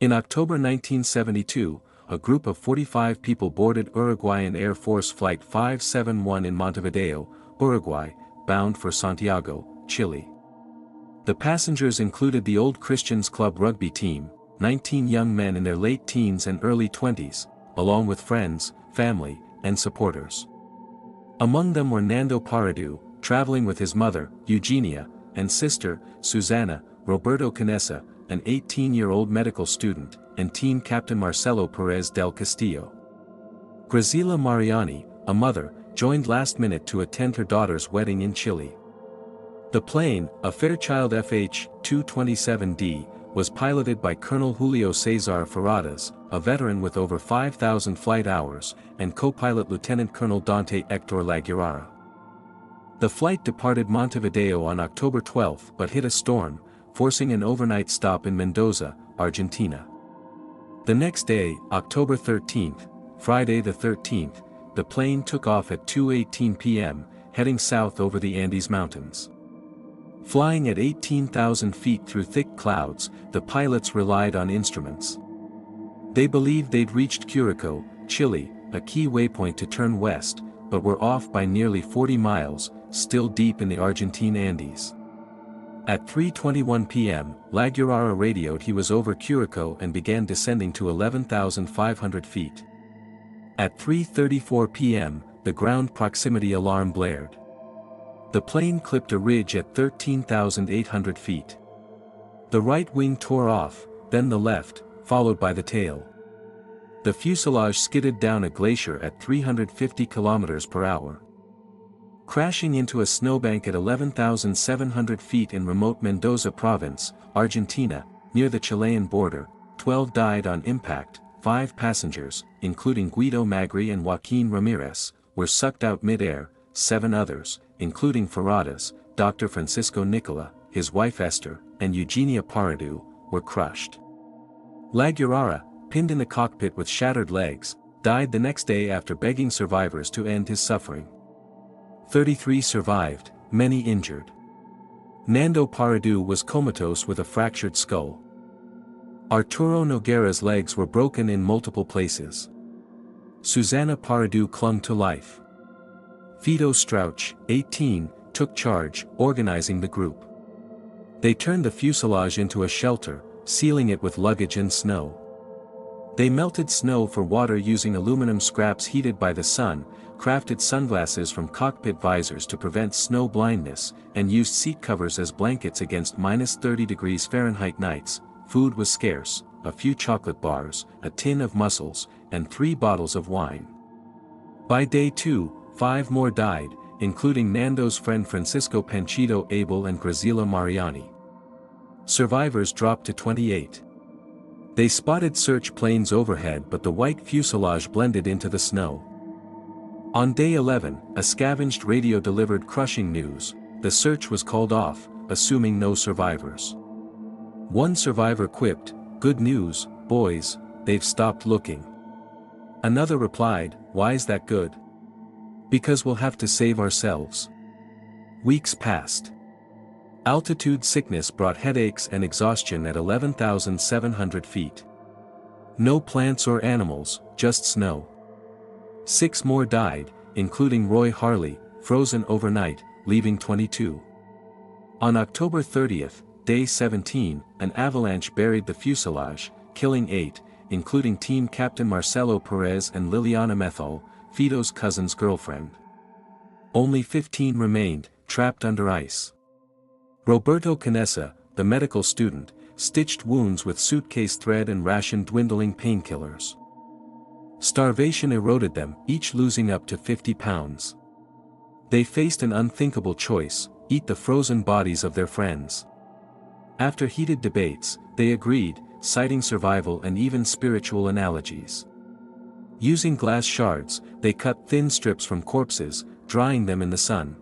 In October 1972, a group of 45 people boarded Uruguayan Air Force Flight 571 in Montevideo, Uruguay, bound for Santiago, Chile. The passengers included the Old Christians Club rugby team, 19 young men in their late teens and early 20s, along with friends, family, and supporters. Among them were Nando Parrado, traveling with his mother, Eugenia, and sister, Susana, Roberto Canessa, an 18-year-old medical student, and team captain Marcelo Perez del Castillo. Graciela Mariani, a mother, joined last minute to attend her daughter's wedding in Chile. The plane, a Fairchild FH-227D, was piloted by Colonel Julio Cesar Ferradas, a veteran with over 5,000 flight hours, and co-pilot Lieutenant Colonel Dante Hector Laguerara. The flight departed Montevideo on October 12 but hit a storm, forcing an overnight stop in Mendoza, Argentina. The next day, October 13, Friday the 13th, the plane took off at 2:18 p.m., heading south over the Andes Mountains. Flying at 18,000 feet through thick clouds, the pilots relied on instruments. They believed they'd reached Curacao, Chile, a key waypoint to turn west, but were off by nearly 40 miles, still deep in the Argentine Andes. At 3:21 p.m., Laguerara radioed he was over Curacao and began descending to 11,500 feet. At 3:34 p.m., the ground proximity alarm blared. The plane clipped a ridge at 13,800 feet. The right wing tore off, then the left, followed by the tail. The fuselage skidded down a glacier at 350 km per hour. Crashing into a snowbank at 11,700 feet in remote Mendoza province, Argentina, near the Chilean border, 12 died on impact, 5 passengers, including Guido Magri and Joaquin Ramirez, were sucked out mid-air, 7 others, including Ferradas, Dr. Francisco Nicola, his wife Esther, and Eugenia Parrado, were crushed. Laguerara, pinned in the cockpit with shattered legs, died the next day after begging survivors to end his suffering. 33 survived, many injured. Nando Parrado was comatose with a fractured skull. Arturo Noguera's legs were broken in multiple places. Susana Parrado clung to life. Fido Strauch, 18, took charge, organizing the group. They turned the fuselage into a shelter, sealing it with luggage and snow. They melted snow for water using aluminum scraps heated by the sun, crafted sunglasses from cockpit visors to prevent snow blindness, and used seat covers as blankets against -30 degrees Fahrenheit nights. Food was scarce, a few chocolate bars, a tin of mussels, and 3 bottles of wine. By day 2, 5 more died, including Nando's friend Francisco Panchito Abel and Graciela Mariani. Survivors dropped to 28. They spotted search planes overhead but the white fuselage blended into the snow. On day 11, a scavenged radio delivered crushing news: the search was called off, assuming no survivors. One survivor quipped, "Good news, boys, they've stopped looking." Another replied, "Why's that good?" "Because we'll have to save ourselves." Weeks passed. Altitude sickness brought headaches and exhaustion at 11,700 feet. No plants or animals, just snow. 6 more died, including Roy Harley, frozen overnight, leaving 22. On October 30th, day 17, an avalanche buried the fuselage, killing 8, including team captain Marcelo Perez and Liliana Methol, Fido's cousin's girlfriend. Only 15 remained, trapped under ice. Roberto Canessa, the medical student, stitched wounds with suitcase thread and rationed dwindling painkillers. Starvation eroded them, each losing up to 50 pounds. They faced an unthinkable choice: eat the frozen bodies of their friends. After heated debates, they agreed, citing survival and even spiritual analogies. Using glass shards, they cut thin strips from corpses, drying them in the sun.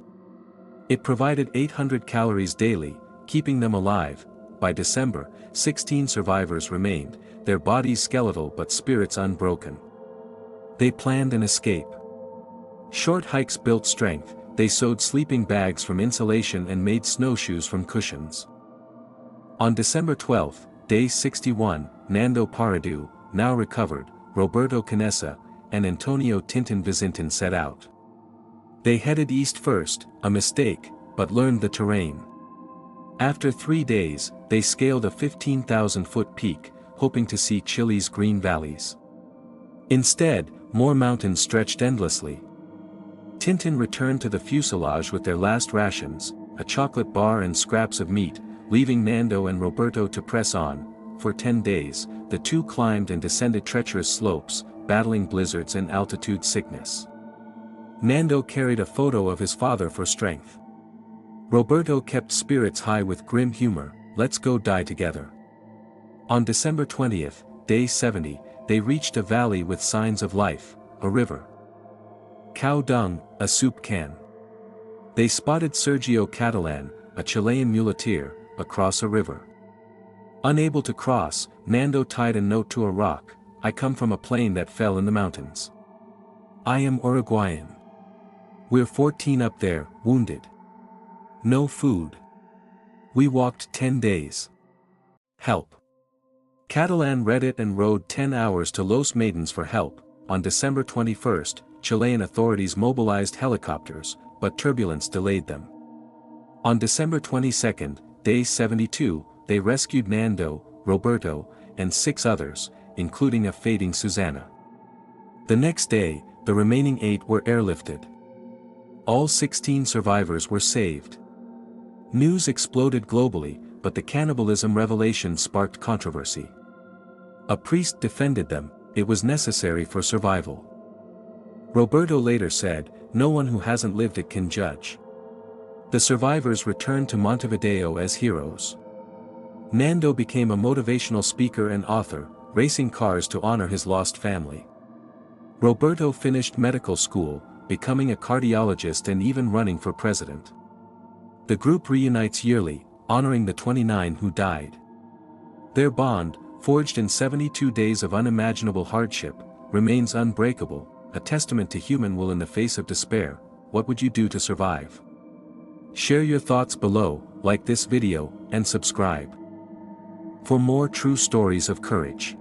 It provided 800 calories daily, keeping them alive. By December, 16 survivors remained, their bodies skeletal but spirits unbroken. They planned an escape. Short hikes built strength, they sewed sleeping bags from insulation and made snowshoes from cushions. On December 12, Day 61, Nando Parrado, now recovered, Roberto Canessa, and Antonio Tintin Vizintin set out. They headed east first, a mistake, but learned the terrain. After 3 days, they scaled a 15,000-foot peak, hoping to see Chile's green valleys. Instead, more mountains stretched endlessly. Tintin returned to the fuselage with their last rations, a chocolate bar and scraps of meat, leaving Nando and Roberto to press on. For 10 days, the two climbed and descended treacherous slopes, battling blizzards and altitude sickness. Nando carried a photo of his father for strength. Roberto kept spirits high with grim humor, "Let's go die together." On December 20th, day 70, they reached a valley with signs of life, a river. Cow dung, a soup can. They spotted Sergio Catalan, a Chilean muleteer, across a river. Unable to cross, Nando tied a note to a rock, "I come from a plane that fell in the mountains. I am Uruguayan. We're 14 up there, wounded. No food. We walked 10 days. Help." Catalan read it and rode 10 hours to Los Maidens for help. On December 21st, Chilean authorities mobilized helicopters, but turbulence delayed them. On December 22nd, day 72, they rescued Nando, Roberto, and 6 others, including a fading Susanna. The next day, the remaining 8 were airlifted. All 16 survivors were saved. News exploded globally, but the cannibalism revelation sparked controversy. A priest defended them, it was necessary for survival. Roberto later said, "No one who hasn't lived it can judge." The survivors returned to Montevideo as heroes. Nando became a motivational speaker and author, racing cars to honor his lost family. Roberto finished medical school, becoming a cardiologist and even running for president. The group reunites yearly, honoring the 29 who died. Their bond, forged in 72 days of unimaginable hardship, remains unbreakable, a testament to human will in the face of despair. What would you do to survive? Share your thoughts below, like this video, and subscribe for more true stories of courage.